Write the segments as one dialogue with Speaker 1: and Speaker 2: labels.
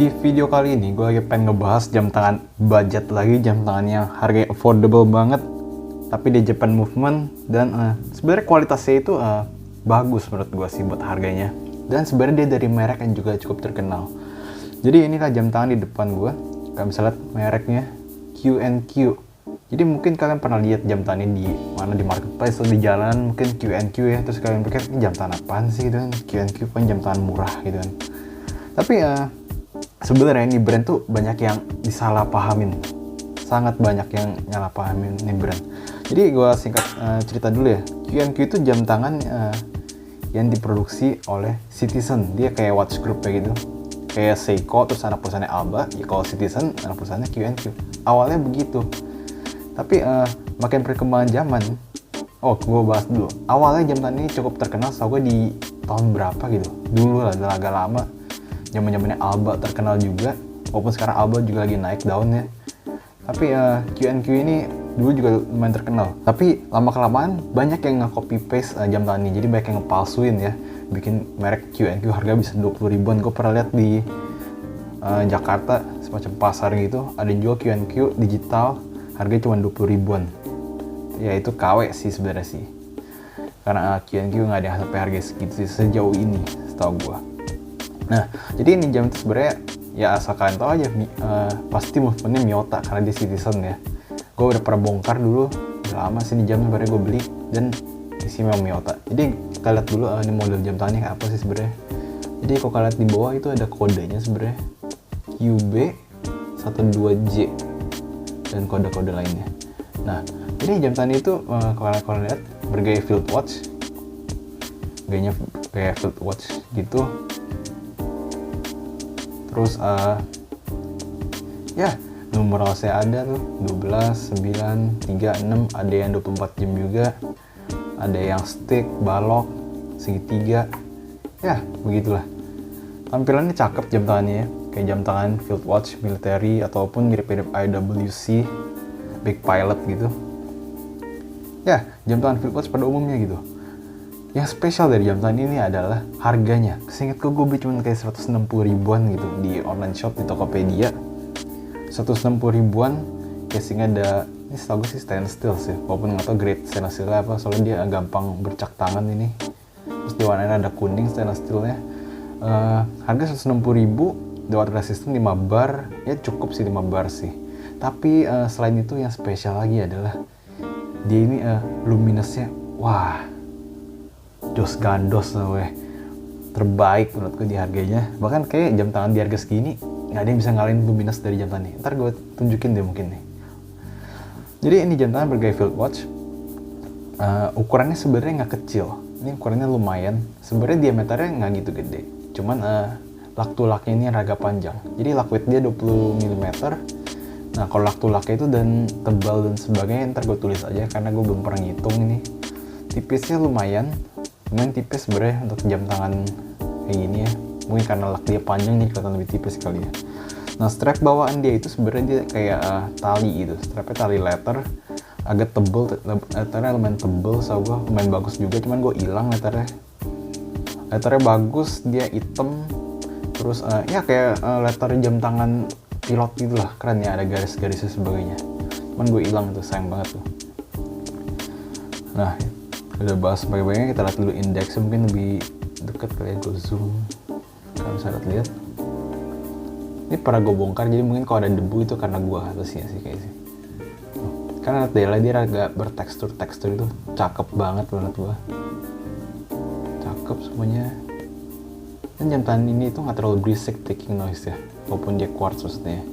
Speaker 1: Di video kali ini gue lagi pengen ngebahas jam tangan budget lagi, jam tangan yang harganya affordable banget tapi di Japan Movement, dan sebenarnya kualitasnya itu bagus menurut gue sih buat harganya, dan sebenarnya dia dari merek yang juga cukup terkenal. Jadi inilah jam tangan di depan gue, kalian bisa lihat mereknya Q&Q. Jadi mungkin kalian pernah lihat jam tangan ini di mana, di marketplace atau di jalan, mungkin Q&Q ya, terus kalian pikir ini jam tangan apaan sih gitu kan, Q&Q kan jam tangan murah gitu kan. Tapi sebenarnya ini brand tuh banyak yang disalahpahamin, sangat banyak yang nyalahpahamin ini brand. Jadi gue singkat cerita dulu ya. Q&Q itu jam tangan yang diproduksi oleh Citizen. Dia kayak watch group kayak gitu, kayak Seiko terus anak perusahaannya Alba. Ya kalau Citizen anak perusahaannya Q&Q. Awalnya begitu, tapi makin perkembangan zaman. Gue bahas dulu. Awalnya jam tangan ini cukup terkenal, setahu gue di tahun berapa gitu. Dulu lah, udah agak lama. Zaman-zamannya Alba terkenal juga, walaupun sekarang Alba juga lagi naik daunnya. Tapi Q&Q ini dulu juga lumayan terkenal. Tapi lama-kelamaan banyak yang nge-copy paste jam tangan ini, jadi banyak yang ngepalsuin ya, bikin merek Q&Q harga bisa 20 ribuan. Gue pernah lihat di Jakarta, semacam pasar gitu, ada jual Q&Q digital, harganya cuma 20 ribuan. Ya itu KW sih sebenarnya sih, karena Q&Q nggak ada yang sampai harga segitu sih sejauh ini setahu gue. Nah, jadi ini jam itu sebenarnya ya asal kalian tahu aja, pasti movementnya Miyota karena di Citizen ya. Gue udah pernah bongkar dulu, udah lama sih ini jam sebenarnya gue beli, dan isi memang Miyota. Jadi kita lihat dulu ini model jam tangannya kayak apa sih sebenarnya. Jadi kalau kalian lihat di bawah itu ada kodenya sebenarnya, QB12J dan kode-kode lainnya. Nah, jadi jam tangan itu kalau kalian lihat bergaya field watch, gayanya kayak field watch gitu. Terus ya numeralnya ada tuh 12, 9, 3, 6, ada yang 24 jam juga, ada yang stick, balok, segitiga, ya begitulah. Tampilannya cakep jam tangannya ya, kayak jam tangan field watch, military, ataupun mirip-mirip IWC, Big Pilot gitu. Ya, jam tangan field watch pada umumnya gitu. Yang spesial dari jam tangan ini adalah harganya. Seingatku gue beli cuma kayak 160 ribuan gitu di online shop, di Tokopedia. 160 ribuan, casingnya ada, ini setahu gue sih stainless steel sih, walaupun nggak tau grade stainless steel apa, soalnya dia gampang bercak tangan ini. Terus di warnanya ada kuning stainless steelnya. Harga 160 ribu, water resistant 5 bar, ya cukup sih 5 bar sih. Tapi selain itu yang spesial lagi adalah dia ini luminousnya, wah, dos gandos weh, terbaik menurutku di harganya. Bahkan kayak jam tangan di harga segini nggak ada yang bisa ngalahin luminous dari jam tangan ini. Ntar gue tunjukin deh mungkin nih. Jadi ini jam tangan bergaya field watch. Ukurannya sebenarnya nggak kecil, ini ukurannya lumayan. Sebenarnya diameternya nggak gitu gede, cuman lak to laknya ini agak panjang. Jadi lak width dia 20 mm. Nah kalau lak to laknya itu dan tebal dan sebagainya ntar gue tulis aja karena gue belum pernah ngitung ini. Tipisnya lumayan tipis sebenarnya untuk jam tangan kayak gini ya. Mungkin karena lak dia panjang nih kelihatan lebih tipis kali ya. Nah strap bawaan dia itu sebenarnya dia kayak tali gitu. Strapnya tali leather, agak tebel, letternya lumayan tebel, so gue lumayan bagus juga. Cuman gue hilang letternya. Letternya bagus, dia hitam. Terus ya kayak letter jam tangan pilot gitu lah, keren ya, ada garis-garisnya sebagainya. Cuman gue hilang tuh, sayang banget tuh. Nah, udah bahas baik-baiknya, kita lihat dulu indeksnya, mungkin lebih deket kali ya, gue zoom. Kalian bisa lihat. Ini pernah gue bongkar, jadi mungkin kalau ada debu itu karena gue harusnya sih kayak sih. Karena dia agak bertekstur itu cakep banget menurut gue. Cakep semuanya. Dan jam tangan ini itu nggak terlalu berisik taking noise ya, walaupun dia quartz maksudnya.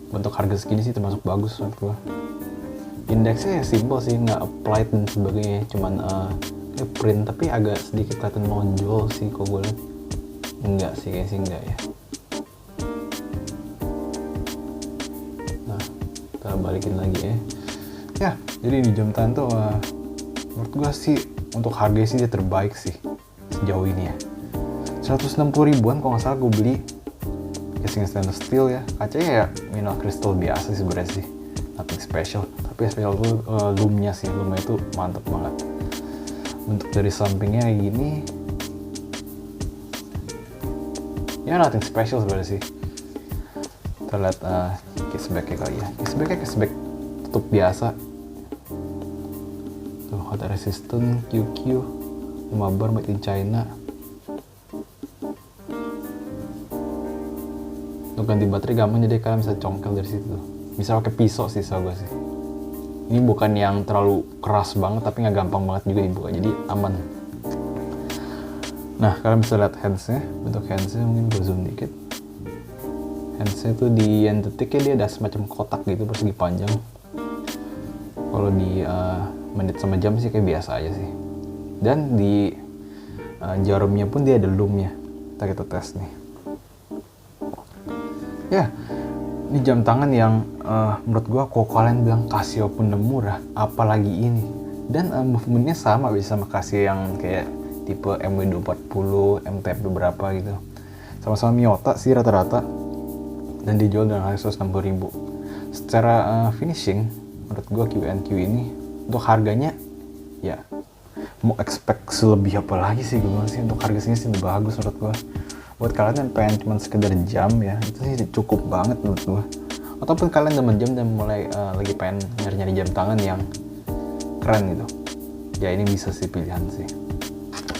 Speaker 1: Untuk harga segini sih termasuk bagus menurut gue. Indeksnya ya simple sih, nggak applied dan sebagainya, cuman print, tapi agak sedikit kelihatan nonjol sih kalau gue lihat. Enggak sih, kayaknya sih enggak ya. Nah, kita balikin lagi ya. Ya, jadi di jam tangan tuh menurut gue sih untuk harganya sih dia terbaik sih sejauh ini ya. 160 ribuan kalau nggak salah gue beli. Casing stainless steel ya, kacanya ya mineral crystal biasa sih sebenarnya sih, nothing special. Tapi special tuh loomnya sih, loomnya itu mantep banget. Bentuk dari sampingnya kayak gini, ya nothing special sebenarnya sih. Kita lihat caseback-nya kali ya. Caseback tutup biasa. Tuh, hot resistant, QQ, 5 bar made in China. Untuk ganti baterai gampang, jadi kalian bisa congkel dari situ. Bisa pakai pisau sih, so gue sih. Ini bukan yang terlalu keras banget, tapi nggak gampang banget juga dibuka, jadi aman. Nah, kalian bisa lihat handsnya. Bentuk handsnya mungkin gue zoom dikit. Handsnya tuh di yang detiknya dia ada semacam kotak gitu, persegi panjang. Kalau di menit sama jam sih kayak biasa aja sih. Dan di jarumnya pun dia ada loomnya. Kita tes nih. Ya, ini jam tangan yang menurut gua kok kalian bilang Casio pun udah murah, apalagi ini. Dan movementnya sama bisa sama Casio yang kayak tipe MW240, MTF beberapa gitu. Sama-sama Miyota sih rata-rata. Dan dijual dengan harga 160.000. Secara finishing, menurut gua Q&Q ini untuk harganya ya mau expect selebih apa lagi sih gue sih. Untuk harga sini sih udah bagus menurut gua. Buat kalian yang pengen cuma sekedar jam ya, itu sih cukup banget menurut gua. Ataupun kalian demen jam dan mulai lagi pengen nyari-nyari jam tangan yang keren gitu, ya ini bisa sih pilihan sih.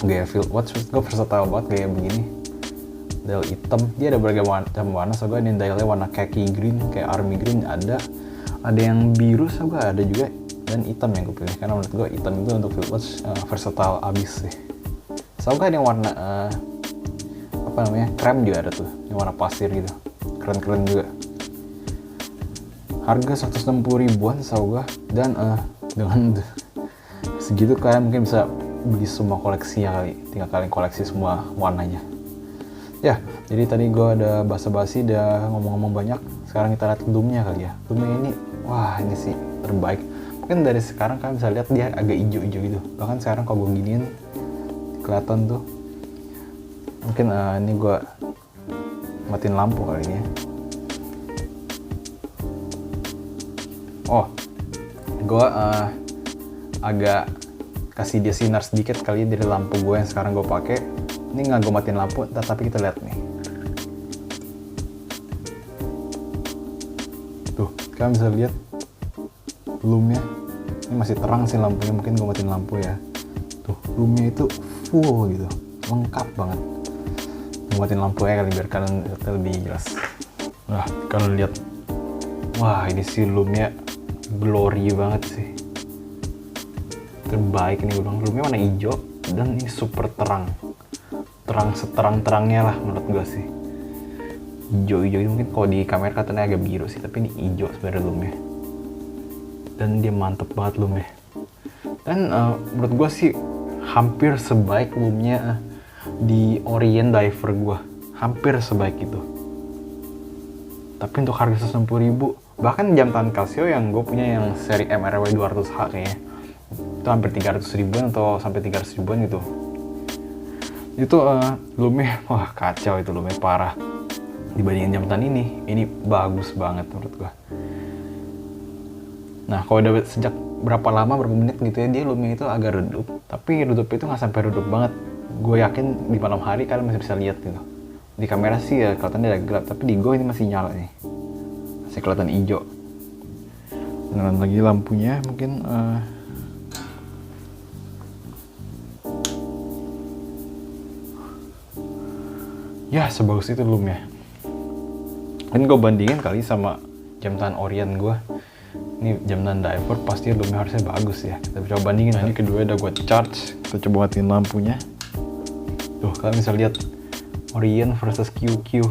Speaker 1: Gaya Field Watch gue versatile banget gaya begini. Dial hitam, dia ada berbagai macam warna. So gue ini dialnya warna khaki green, kayak army green ada yang biru, so gue ada juga, dan hitam yang gue pilih karena menurut gue hitam itu untuk Field Watch versatile abis sih. So gue ada yang warna apa namanya, krem juga ada tuh, yang warna pasir gitu, keren-keren juga. Harga 160.000-an sauga, dan dengan segitu kalian mungkin bisa beli semua koleksinya kali, tinggal kalian koleksi semua warnanya. Ya, jadi tadi gue ada basa-basi, udah ngomong-ngomong banyak. Sekarang kita lihat loomnya kali ya. Loomnya ini, wah ini sih terbaik. Mungkin dari sekarang kalian bisa lihat dia agak hijau-hijau gitu. Bahkan sekarang kalau gue giniin kelihatan tuh. Mungkin ini gue matiin lampu kali ini ya. Oh, gue agak kasih dia sinar sedikit kali dari lampu gue yang sekarang gue pakai. Ini nggak gue matiin lampu, tapi kita lihat nih. Tuh, kalian bisa lihat loomnya. Ini masih terang sih lampunya, mungkin gue matiin lampu ya. Tuh, loomnya itu full gitu, lengkap banget. Matiin lampu ya kali biar kalian lebih jelas. Nah, kalian lihat, wah ini sih loomnya glory banget sih, terbaik ini gue bilang. Loomnya warna hijau dan ini super terang seterang-terangnya lah menurut gue sih. Hijau mungkin kalau di kamera katanya agak biru sih, tapi ini hijau sebenarnya loomnya, dan dia mantep banget loomnya. Dan menurut gue sih hampir sebaik loomnya di Orient Diver gue, hampir sebaik itu. Tapi untuk harga 160.000, bahkan jam tangan Casio yang gue punya yang seri MRW 200H kayaknya, itu hampir 300.000-an atau sampai 300.000-an gitu. Itu loomnya, wah kacau itu loomnya, parah. Dibandingin jam tangan ini bagus banget menurut gue. Nah kalau udah sejak berapa menit gitu ya, dia loomnya itu agak redup, tapi redup itu nggak sampai redup banget. Gue yakin di malam hari kalian masih bisa lihat gitu. Di kamera sih ya kelihatannya agak gelap, tapi di Go ini masih nyala nih, masih kelihatan hijau. Dan lagi lampunya mungkin ya sebagus itu loomnya. Dan gue bandingin kali sama jam tangan Orient gue. Ini jam tangan Diver pasti loomnya harusnya bagus ya. Kita coba bandingin. Nah, ini kedua udah gue charge. Kita coba matiin lampunya. Tuh kalian bisa lihat Orient versus QQ.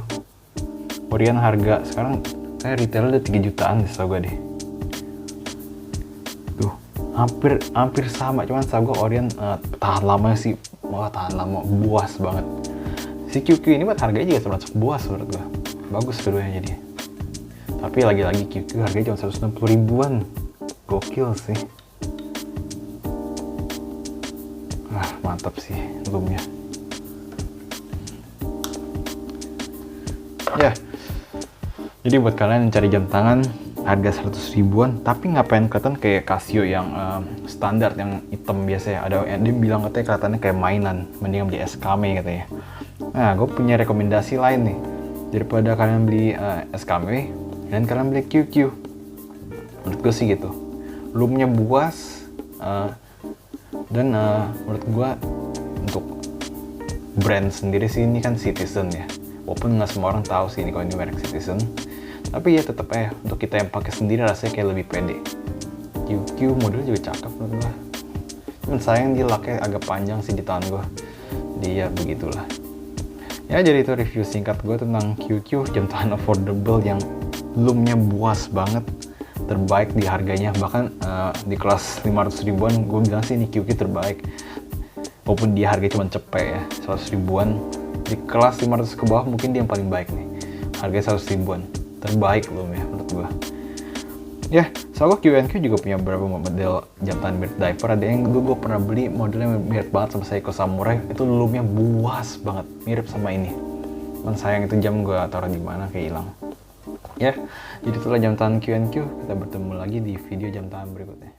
Speaker 1: Orient harga sekarang kayak retail udah 3 jutaan setahu gue deh. Tuh hampir sama, cuman setahu gue Orient tahan lama sih. Wah tahan lama, buas banget. Si QQ ini buat harganya juga termasuk buas menurut gue. Bagus keduanya jadi. Tapi lagi-lagi QQ harganya cuma 160.000-an. Gokil sih. Mantap sih loomnya. Ya, jadi buat kalian yang cari jam tangan harga 100.000-an, tapi nggak pengen kelihatan kayak Casio yang standar, yang hitam biasa ya. Ada yang dia bilang katanya kelihatannya kayak mainan, mendingan beli SKM katanya. Nah, gue punya rekomendasi lain nih. daripada kalian beli SKW dan kalian beli QQ. Menurut gue sih gitu, loopnya buas, dan menurut gue untuk brand sendiri sih ini kan Citizen ya, walaupun nggak semua orang tahu sih ini kalau ini merek Citizen, tapi ya tetap untuk kita yang pakai sendiri rasanya kayak lebih pede. QQ modelnya juga cakep menurut gue, cuman sayang dia laknya agak panjang sih di tangan gue. Dia begitulah ya. Jadi itu review singkat gue tentang QQ, jam tangan affordable yang loomnya buas banget, terbaik di harganya. Bahkan di kelas 500 ribuan gue bilang sih ini QQ terbaik, walaupun dia harga cuma cepet ya 100 ribuan. Di kelas 500 ke bawah mungkin dia yang paling baik nih, harganya 100 ribuan, terbaik loom ya menurut gue ya. Soalnya Q&Q juga punya beberapa model jam tangan mirror diver. Ada yang dulu gue pernah beli modelnya mirip banget sama Seiko Samurai, itu loomnya buas banget, mirip sama ini. Cuman sayang itu jam gue taruh di mana kayak hilang. Ya, jadi itulah jam tangan Q&Q. Kita bertemu lagi di video jam tangan berikutnya.